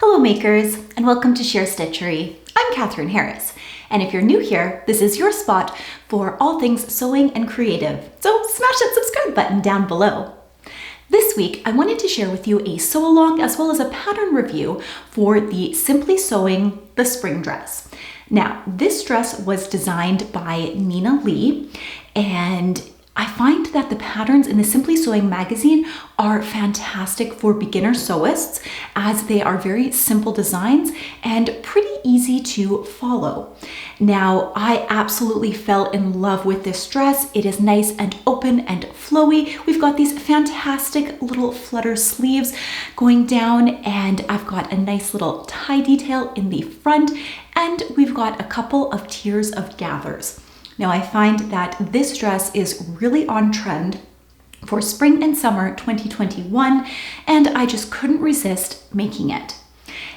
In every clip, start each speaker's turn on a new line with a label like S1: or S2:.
S1: Hello makers, and welcome to Share Stitchery. I'm Catherine Harris, and if you're new here, this is your spot for all things sewing and creative, so smash that subscribe button down below. This week, I wanted to share with you a sew-along as well as a pattern review for the Simply Sewing the Spring Dress. Now, this dress was designed by Nina Lee, and I find that the patterns in the Simply Sewing magazine are fantastic for beginner sewists as they are very simple designs and pretty easy to follow. Now, I absolutely fell in love with this dress. It is nice and open and flowy. We've got these fantastic little flutter sleeves going down, and I've got a nice little tie detail in the front, and we've got a couple of tiers of gathers. Now I find that this dress is really on trend for spring and summer 2021, and I just couldn't resist making it.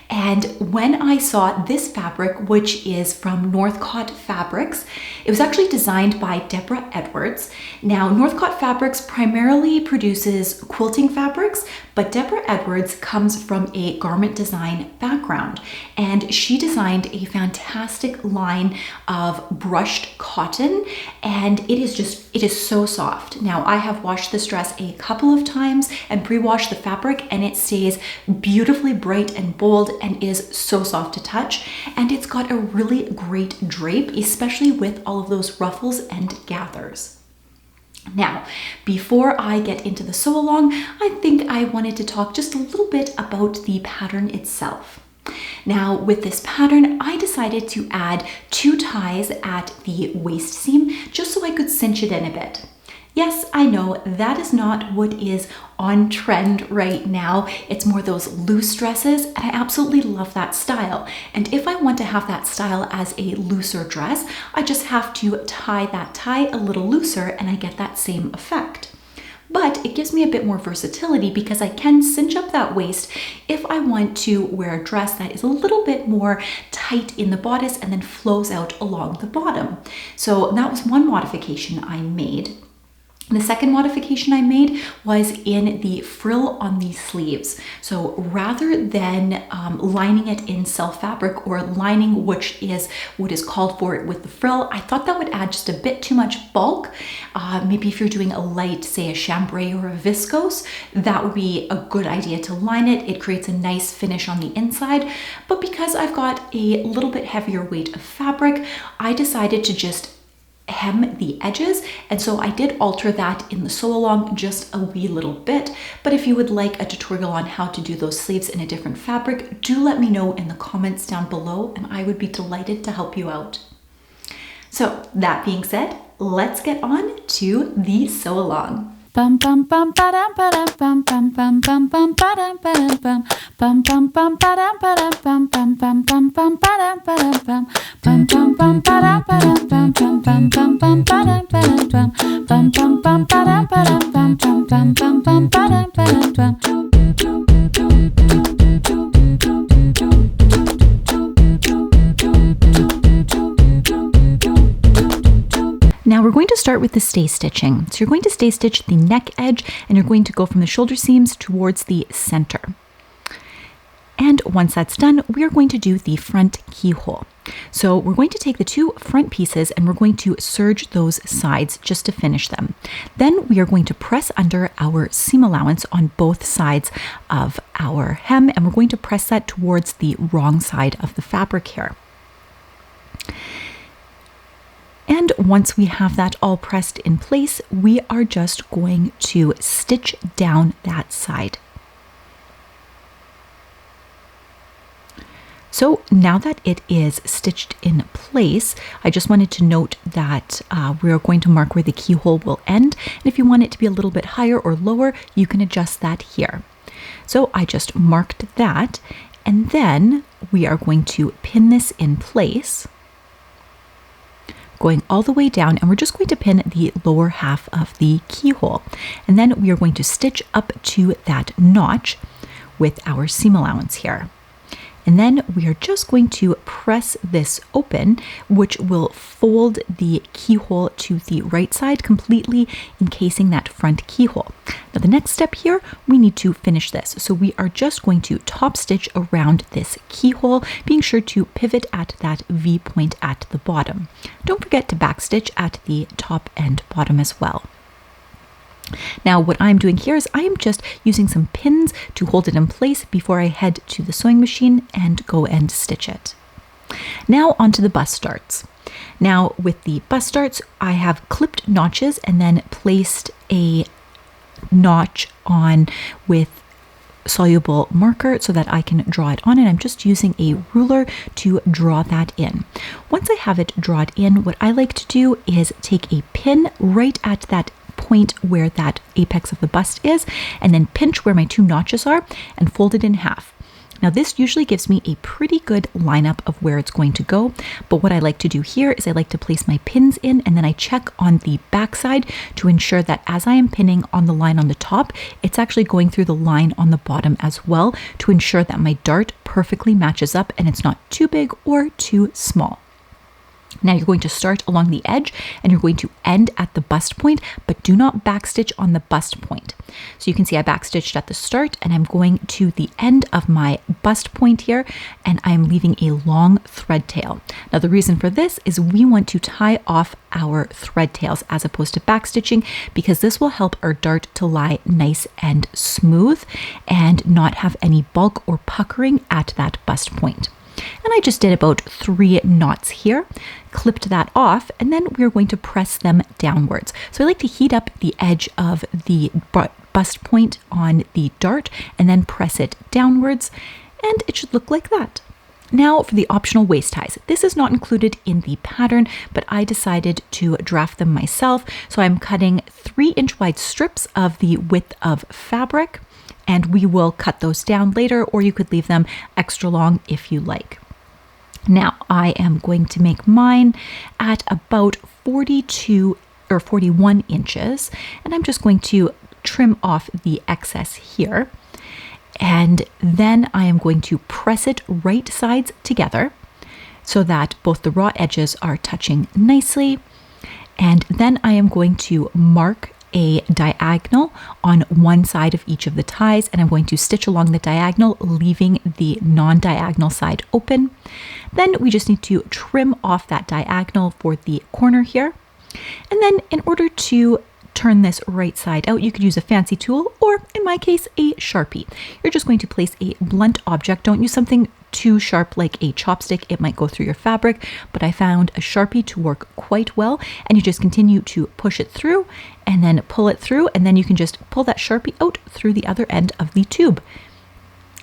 S1: And when I saw this fabric, which is from Northcott Fabrics, it was actually designed by Deborah Edwards. Now, Northcott Fabrics primarily produces quilting fabrics, but Deborah Edwards comes from a garment design background, and she designed a fantastic line of brushed cotton, and it is so soft. Now, I have washed this dress a couple of times and pre-washed the fabric, and it stays beautifully bright and bold and is so soft to touch, and it's got a really great drape, especially with all of those ruffles and gathers. Now, before I get into the sew along, I think I wanted to talk just a little bit about the pattern itself. Now, with this pattern, I decided to add 2 ties at the waist seam just so I could cinch it in a bit. Yes, I know that is not what is on trend right now. It's more those loose dresses, and I absolutely love that style. And if I want to have that style as a looser dress, I just have to tie that tie a little looser and I get that same effect. But it gives me a bit more versatility because I can cinch up that waist if I want to wear a dress that is a little bit more tight in the bodice and then flows out along the bottom. So that was one modification I made. The second modification I made was in the frill on the sleeves. So rather than lining it in self fabric or lining, which is what is called for it with the frill, I thought that would add just a bit too much bulk. Maybe if you're doing a light, say a chambray or a viscose, that would be a good idea to line it. It creates a nice finish on the inside. But because I've got a little bit heavier weight of fabric, I decided to just hem the edges, and so I did alter that in the sew along just a wee little bit. But if you would like a tutorial on how to do those sleeves in a different fabric, do let me know in the comments down below, and I would be delighted to help you out. So that being said, let's get on to the sew along. Bum bum bum ba-dum ba-dum bum bum bum bum bum ba-dum ba-dum bum bum bum bum ba-dum ba-dum bum bum bum bum bum ba-dum ba-dum bum bum bum bum ba-dum ba-dum bum bum bum bum bum ba-dum ba-dum bum bum bum bum ba-dum ba-dum bum bum bum bum bum ba-dum ba-dum bum. Now we're going to start with the stay stitching. So you're going to stay stitch the neck edge, and you're going to go from the shoulder seams towards the center. And once that's done, we are going to do the front keyhole. So we're going to take the 2 front pieces and we're going to serge those sides just to finish them. Then we are going to press under our seam allowance on both sides of our hem, and we're going to press that towards the wrong side of the fabric here. And once we have that all pressed in place, we are just going to stitch down that side. So now that it is stitched in place, I just wanted to note that we are going to mark where the keyhole will end. And if you want it to be a little bit higher or lower, you can adjust that here. So I just marked that, and then we are going to pin this in place, going all the way down, and we're just going to pin the lower half of the keyhole. And then we are going to stitch up to that notch with our seam allowance here. And then we are just going to press this open, which will fold the keyhole to the right side, completely encasing that front keyhole. Now the next step here, we need to finish this. So we are just going to top stitch around this keyhole, being sure to pivot at that V point at the bottom. Don't forget to backstitch at the top and bottom as well. Now what I'm doing here is I am just using some pins to hold it in place before I head to the sewing machine and go and stitch it. Now onto the bust darts. Now with the bust darts, I have clipped notches and then placed a notch on with soluble marker so that I can draw it on, and I'm just using a ruler to draw that in. Once I have it drawn in, what I like to do is take a pin right at that point where that apex of the bust is, and then pinch where my two notches are and fold it in half. Now this usually gives me a pretty good lineup of where it's going to go, but what I like to do here is I like to place my pins in, and then I check on the back side to ensure that as I am pinning on the line on the top, it's actually going through the line on the bottom as well, to ensure that my dart perfectly matches up and it's not too big or too small. Now you're going to start along the edge and you're going to end at the bust point, but do not backstitch on the bust point. So you can see I backstitched at the start and I'm going to the end of my bust point here, and I'm leaving a long thread tail. Now the reason for this is we want to tie off our thread tails as opposed to backstitching, because this will help our dart to lie nice and smooth and not have any bulk or puckering at that bust point. And I just did about 3 knots here, clipped that off, and then we're going to press them downwards. So I like to heat up the edge of the bust point on the dart and then press it downwards, and it should look like that. Now for the optional waist ties. This is not included in the pattern, but I decided to draft them myself. So I'm cutting 3-inch wide strips of the width of fabric, and we will cut those down later, or you could leave them extra long if you like. Now I am going to make mine at about 42 or 41 inches, and I'm just going to trim off the excess here. And then I am going to press it right sides together so that both the raw edges are touching nicely. And then I am going to mark a diagonal on one side of each of the ties, and I'm going to stitch along the diagonal, leaving the non-diagonal side open. Then we just need to trim off that diagonal for the corner here. And then in order to turn this right side out, you could use a fancy tool, or in my case, a Sharpie. You're just going to place a blunt object. Don't use something too sharp like a chopstick, it might go through your fabric, but I found a Sharpie to work quite well, and you just continue to push it through and then pull it through, and then you can just pull that Sharpie out through the other end of the tube.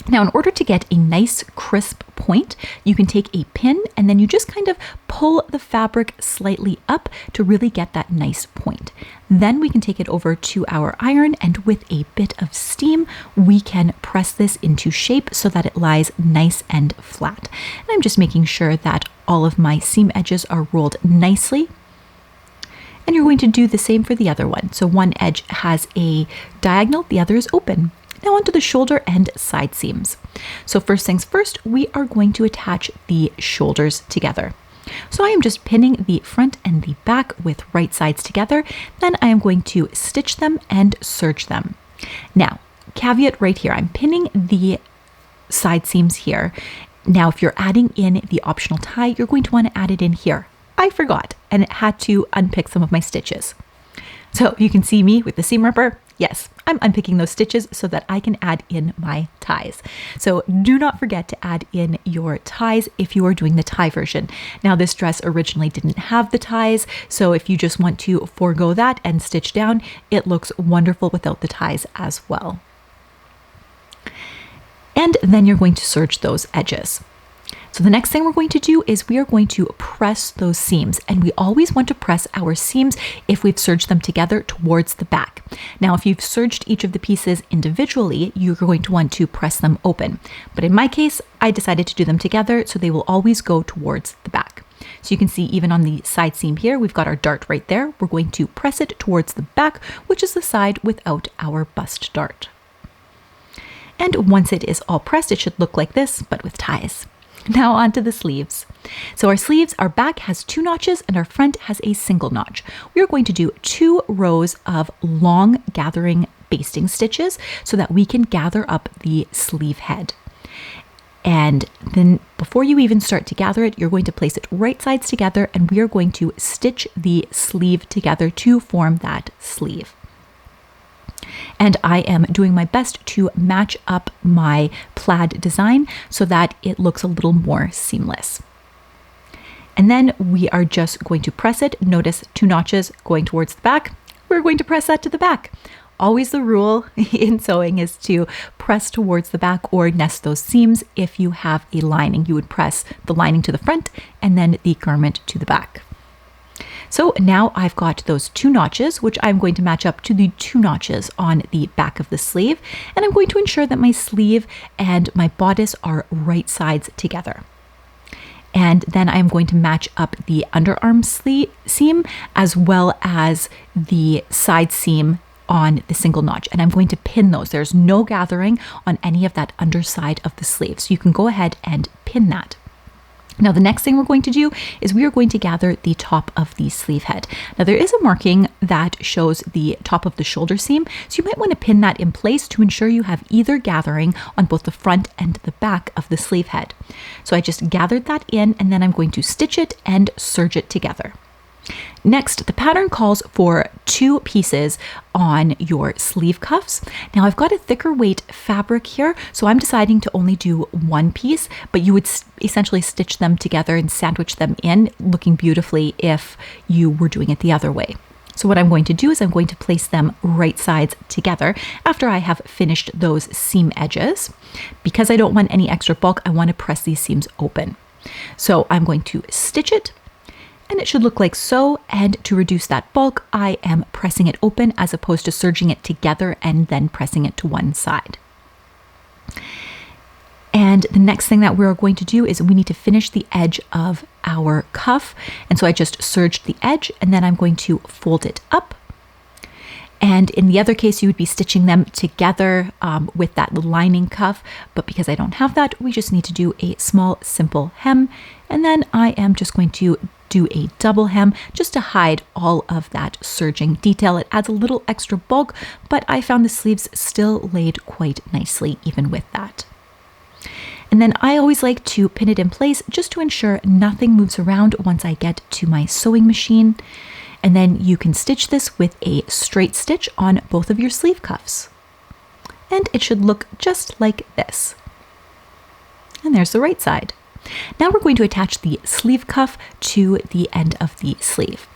S1: Now, in order to get a nice crisp point, you can take a pin and then you just kind of pull the fabric slightly up to really get that nice point. Then we can take it over to our iron, and with a bit of steam, we can press this into shape so that it lies nice and flat. And I'm just making sure that all of my seam edges are rolled nicely. And you're going to do the same for the other one. So one edge has a diagonal, the other is open. Now onto the shoulder and side seams. So first things first, we are going to attach the shoulders together. So I am just pinning the front and the back with right sides together. Then I am going to stitch them and serge them. Now, caveat right here, I'm pinning the side seams here. Now, if you're adding in the optional tie, you're going to want to add it in here. I forgot, and it had to unpick some of my stitches. So you can see me with the seam ripper. Yes, I'm unpicking those stitches so that I can add in my ties. So do not forget to add in your ties if you are doing the tie version. Now this dress originally didn't have the ties, so if you just want to forego that and stitch down, it looks wonderful without the ties as well. And then you're going to serge those edges. So the next thing we're going to do is we are going to press those seams, and we always want to press our seams if we've serged them together towards the back. Now, if you've serged each of the pieces individually, you're going to want to press them open. But in my case, I decided to do them together so they will always go towards the back. So you can see even on the side seam here, we've got our dart right there. We're going to press it towards the back, which is the side without our bust dart. And once it is all pressed, it should look like this, but with ties. Now onto the sleeves. So our back has 2 notches and our front has a single notch. We are going to do 2 rows of long gathering basting stitches so that we can gather up the sleeve head. And then before you even start to gather it, you're going to place it right sides together and we are going to stitch the sleeve together to form that sleeve. And I am doing my best to match up my plaid design so that it looks a little more seamless. And then we are just going to press it. Notice 2 notches going towards the back. We're going to press that to the back. Always the rule in sewing is to press towards the back or nest those seams. If you have a lining, you would press the lining to the front and then the garment to the back. So now I've got those 2 notches, which I'm going to match up to the 2 notches on the back of the sleeve. And I'm going to ensure that my sleeve and my bodice are right sides together. And then I'm going to match up the underarm seam as well as the side seam on the single notch. And I'm going to pin those. There's no gathering on any of that underside of the sleeve. So you can go ahead and pin that. Now the next thing we're going to do is we are going to gather the top of the sleeve head. Now there is a marking that shows the top of the shoulder seam, so you might want to pin that in place to ensure you have either gathering on both the front and the back of the sleeve head. So I just gathered that in and then I'm going to stitch it and serge it together. Next, the pattern calls for 2 pieces on your sleeve cuffs. Now I've got a thicker weight fabric here, so I'm deciding to only do 1 piece, but you would essentially stitch them together and sandwich them in, looking beautifully if you were doing it the other way. So what I'm going to do is I'm going to place them right sides together after I have finished those seam edges. Because I don't want any extra bulk, I want to press these seams open. So I'm going to stitch it, and it should look like so. And to reduce that bulk, I am pressing it open as opposed to serging it together and then pressing it to one side. And the next thing that we're going to do is we need to finish the edge of our cuff. And so I just serged the edge and then I'm going to fold it up. And in the other case, you would be stitching them together with that lining cuff. But because I don't have that, we just need to do a small, simple hem. And then I am just going to do a double hem just to hide all of that serging detail. It adds a little extra bulk, but I found the sleeves still laid quite nicely even with that. And then I always like to pin it in place just to ensure nothing moves around once I get to my sewing machine. And then you can stitch this with a straight stitch on both of your sleeve cuffs. And it should look just like this. And there's the right side. Now we're going to attach the sleeve cuff to the end of the sleeve.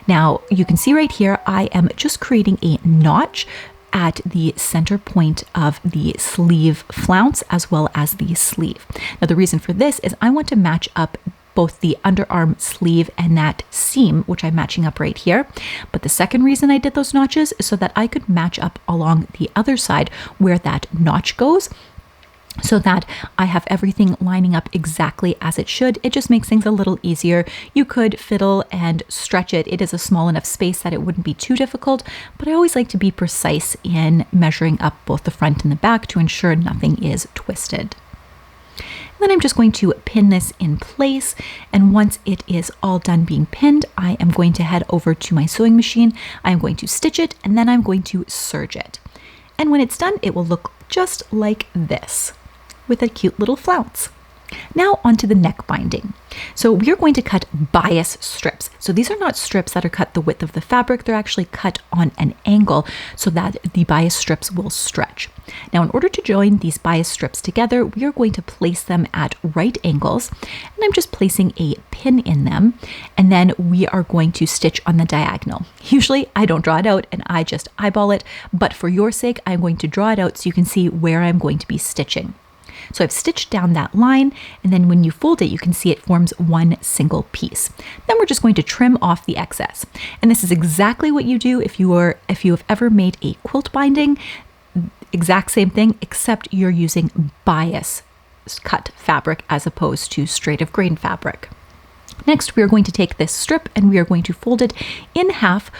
S1: Now you can see right here, I am just creating a notch at the center point of the sleeve flounce as well as the sleeve. Now the reason for this is I want to match up both the underarm sleeve and that seam, which I'm matching up right here. But the second reason I did those notches is so that I could match up along the other side where that notch goes, so that I have everything lining up exactly as it should. It just makes things a little easier. You could fiddle and stretch it. It is a small enough space that it wouldn't be too difficult, but I always like to be precise in measuring up both the front and the back to ensure nothing is twisted. And then I'm just going to pin this in place, and once it is all done being pinned, I am going to head over to my sewing machine. I'm going to stitch it, and then I'm going to serge it. And when it's done, it will look just like this, with a cute little flounce. Now onto the neck binding. So we are going to cut bias strips. So these are not strips that are cut the width of the fabric, they're actually cut on an angle so that the bias strips will stretch. Now in order to join these bias strips together, we are going to place them at right angles, and I'm just placing a pin in them, and then we are going to stitch on the diagonal. Usually I don't draw it out and I just eyeball it, but for your sake, I'm going to draw it out so you can see where I'm going to be stitching. So I've stitched down that line, and then when you fold it, you can see it forms one single piece. Then we're just going to trim off the excess. And this is exactly what you do if you have ever made a quilt binding. Exact same thing, except you're using bias cut fabric as opposed to straight of grain fabric. Next, we are going to take this strip and we are going to fold it in half,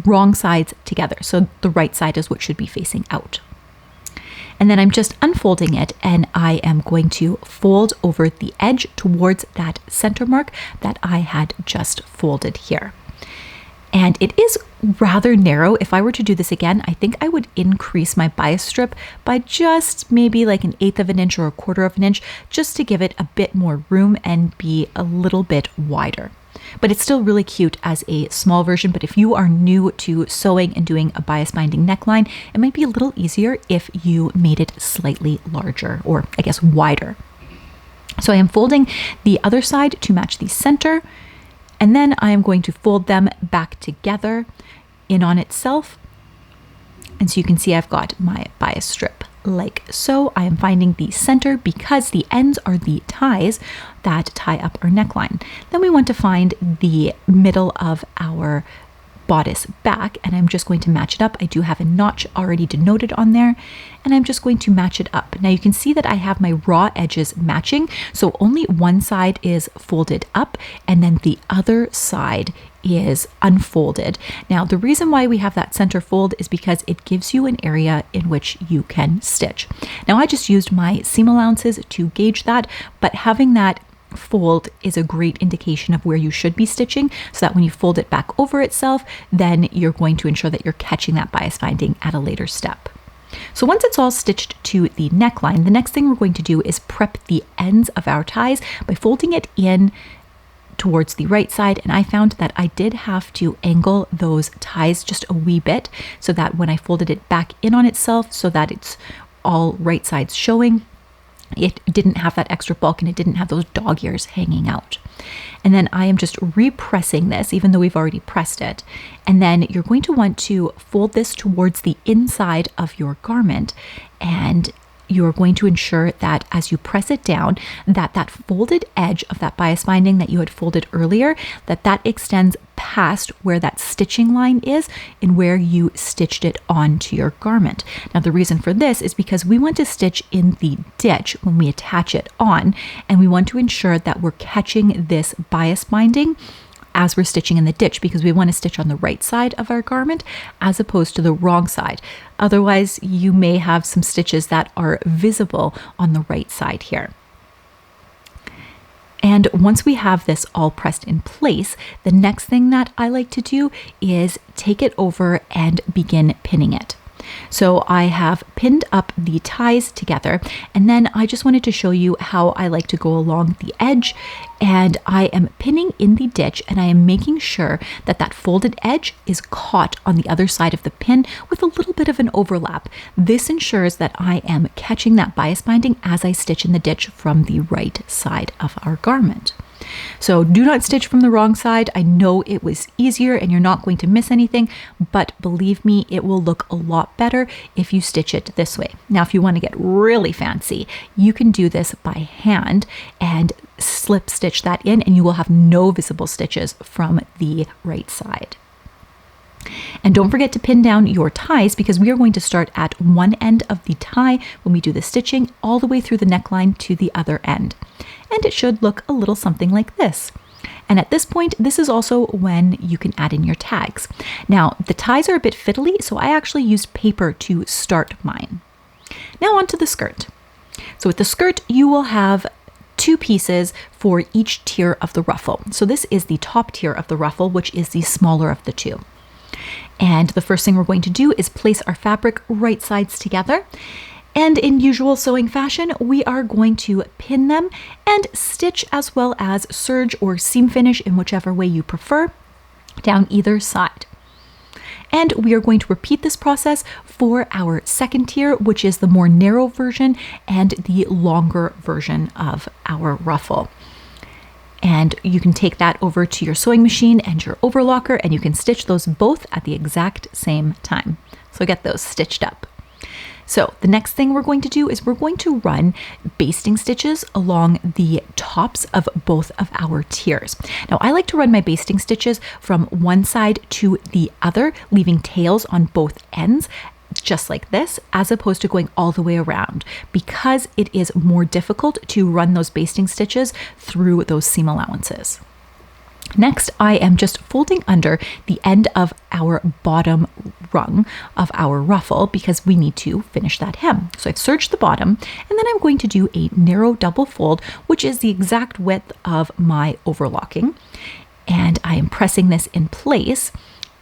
S1: wrong sides together. So the right side is what should be facing out. And then I'm just unfolding it, and I am going to fold over the edge towards that center mark that I had just folded here. And it is rather narrow. If I were to do this again, I think I would increase my bias strip by just maybe like 1/8 of an inch or 1/4 of an inch, just to give it a bit more room and be a little bit wider. But it's still really cute as a small version. But if you are new to sewing and doing a bias binding neckline, it might be a little easier if you made it slightly larger, or I guess wider. So I am folding the other side to match the center. And then I am going to fold them back together in on itself. And so you can see I've got my bias strip like so. I am finding the center because the ends are the ties that tie up our neckline. Then we want to find the middle of our bodice back, and I'm just going to match it up. I do have a notch already denoted on there, and I'm just going to match it up. Now you can see that I have my raw edges matching, so only one side is folded up and then the other side is unfolded. Now the reason why we have that center fold is because it gives you an area in which you can stitch. Now I just used my seam allowances to gauge that, but having that fold is a great indication of where you should be stitching, so that when you fold it back over itself, then you're going to ensure that you're catching that bias binding at a later step. So once it's all stitched to the neckline, the next thing we're going to do is prep the ends of our ties by folding it in towards the right side. And I found that I did have to angle those ties just a wee bit, so that when I folded it back in on itself, so that it's all right sides showing, it didn't have that extra bulk and it didn't have those dog ears hanging out. And then I am just repressing this, even though we've already pressed it. And then you're going to want to fold this towards the inside of your garment, and you're going to ensure that as you press it down, that that folded edge of that bias binding that you had folded earlier, that extends past where that stitching line is and where you stitched it onto your garment. Now the reason for this is because we want to stitch in the ditch when we attach it on, and we want to ensure that we're catching this bias binding as we're stitching in the ditch, because we want to stitch on the right side of our garment as opposed to the wrong side. Otherwise, you may have some stitches that are visible on the right side here. And once we have this all pressed in place, the next thing that I like to do is take it over and begin pinning it. So I have pinned up the ties together, and then I just wanted to show you how I like to go along the edge, and I am pinning in the ditch, and I am making sure that that folded edge is caught on the other side of the pin with a little bit of an overlap. This ensures that I am catching that bias binding as I stitch in the ditch from the right side of our garment. So do not stitch from the wrong side. I know it was easier and you're not going to miss anything, but believe me, it will look a lot better if you stitch it this way. Now, if you want to get really fancy, you can do this by hand and slip stitch that in, and you will have no visible stitches from the right side. And don't forget to pin down your ties, because we are going to start at one end of the tie when we do the stitching all the way through the neckline to the other end. And it should look a little something like this. And at this point, this is also when you can add in your tags. Now, the ties are a bit fiddly, so I actually used paper to start mine. Now onto the skirt. So with the skirt, you will have 2 pieces for each tier of the ruffle. So this is the top tier of the ruffle, which is the smaller of the 2. And the first thing we're going to do is place our fabric right sides together. And in usual sewing fashion, we are going to pin them and stitch, as well as serge or seam finish, in whichever way you prefer, down either side. And we are going to repeat this process for our second tier, which is the more narrow version and the longer version of our ruffle. And you can take that over to your sewing machine and your overlocker, and you can stitch those both at the exact same time. So get those stitched up. So the next thing we're going to do is we're going to run basting stitches along the tops of both of our tiers. Now, I like to run my basting stitches from one side to the other, leaving tails on both ends, just like this, as opposed to going all the way around, because it is more difficult to run those basting stitches through those seam allowances. Next, I am just folding under the end of our bottom rung of our ruffle because we need to finish that hem. So I've serged the bottom, and then I'm going to do a narrow double fold, which is the exact width of my overlocking. And I am pressing this in place.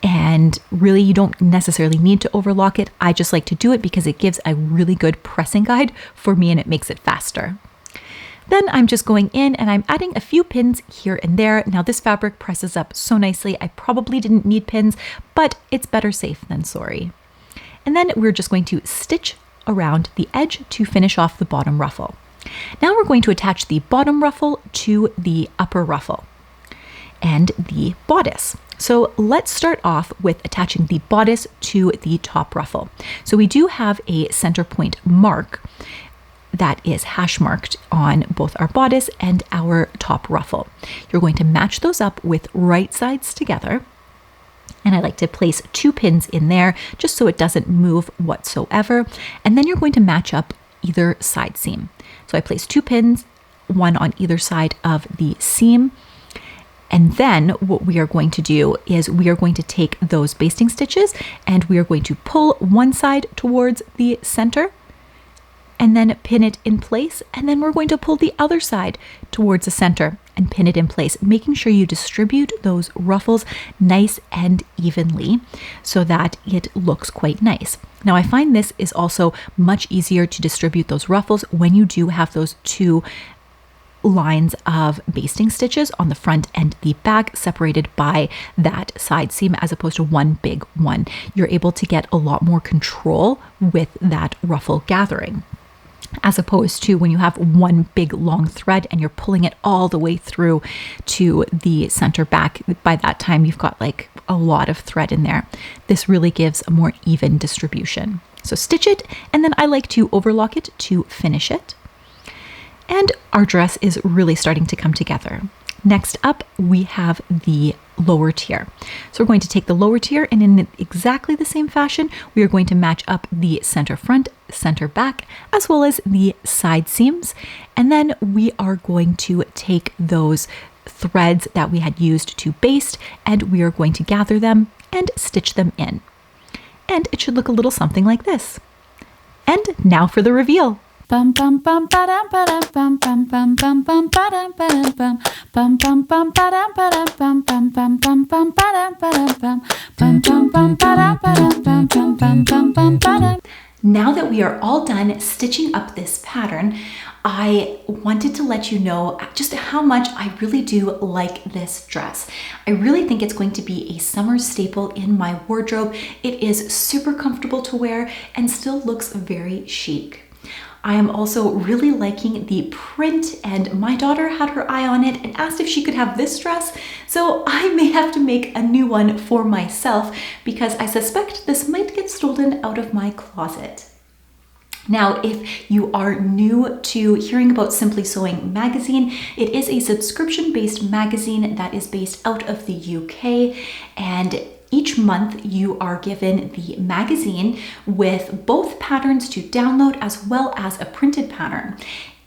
S1: And really, you don't necessarily need to overlock it. I just like to do it because it gives a really good pressing guide for me and it makes it faster. Then I'm just going in and I'm adding a few pins here and there. Now this fabric presses up so nicely. I probably didn't need pins, but it's better safe than sorry. And then we're just going to stitch around the edge to finish off the bottom ruffle. Now we're going to attach the bottom ruffle to the upper ruffle and the bodice. So let's start off with attaching the bodice to the top ruffle. So we do have a center point mark that is hash marked on both our bodice and our top ruffle. You're going to match those up with right sides together. And I like to place 2 pins in there just so it doesn't move whatsoever. And then you're going to match up either side seam. So I place 2 pins, one on either side of the seam. And then what we are going to do is we are going to take those basting stitches and we are going to pull one side towards the center and then pin it in place. And then we're going to pull the other side towards the center and pin it in place, making sure you distribute those ruffles nice and evenly so that it looks quite nice. Now I find this is also much easier to distribute those ruffles when you do have those 2 lines of basting stitches on the front and the back separated by that side seam as opposed to one big one. You're able to get a lot more control with that ruffle gathering, as opposed to when you have one big long thread and you're pulling it all the way through to the center back. By that time, you've got like a lot of thread in there. This really gives a more even distribution. So stitch it, and then I like to overlock it to finish it. And our dress is really starting to come together. Next up, we have the lower tier. So we're going to take the lower tier and in exactly the same fashion, we are going to match up the center front, center back, as well as the side seams. And then we are going to take those threads that we had used to baste and we are going to gather them and stitch them in. And it should look a little something like this. And now for the reveal.
S2: Bum bum bum ba-dum ba-dum bum bum bum bum bum ba-dum ba-dum bum bum bum bum ba-dum ba-dum bum bum bum bum bum ba-dum ba-dum bum bum bum bum ba-dum ba-dum bum bum bum bum bum ba-dum.
S1: Now that we are all done stitching up this pattern, I wanted to let you know just how much I really do like this dress. I really think it's going to be a summer staple in my wardrobe. It is super comfortable to wear and still looks very chic. I am also really liking the print, and my daughter had her eye on it and asked if she could have this dress, so I may have to make a new one for myself because I suspect this might get stolen out of my closet. Now, if you are new to hearing about Simply Sewing magazine, it is a subscription-based magazine that is based out of the UK, and each month you are given the magazine with both patterns to download as well as a printed pattern.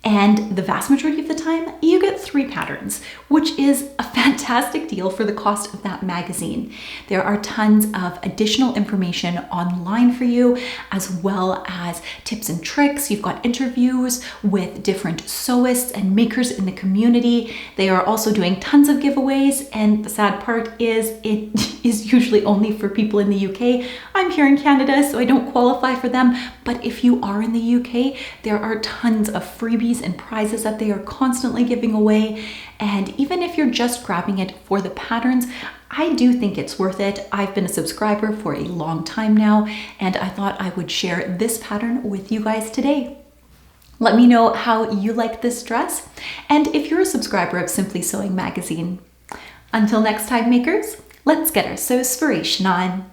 S1: And the vast majority of the time, you get 3 patterns, which is a fantastic deal for the cost of that magazine. There are tons of additional information online for you, as well as tips and tricks. You've got interviews with different sewists and makers in the community. They are also doing tons of giveaways, and the sad part is it is usually only for people in the UK. I'm here in Canada, so I don't qualify for them, but if you are in the UK, there are tons of freebies and prizes that they are constantly giving away. And even if you're just grabbing it for the patterns, I do think it's worth it. I've been a subscriber for a long time now, and I thought I would share this pattern with you guys today. Let me know how you like this dress, and if you're a subscriber of Simply Sewing magazine. Until next time, makers, let's get our sewspiration on.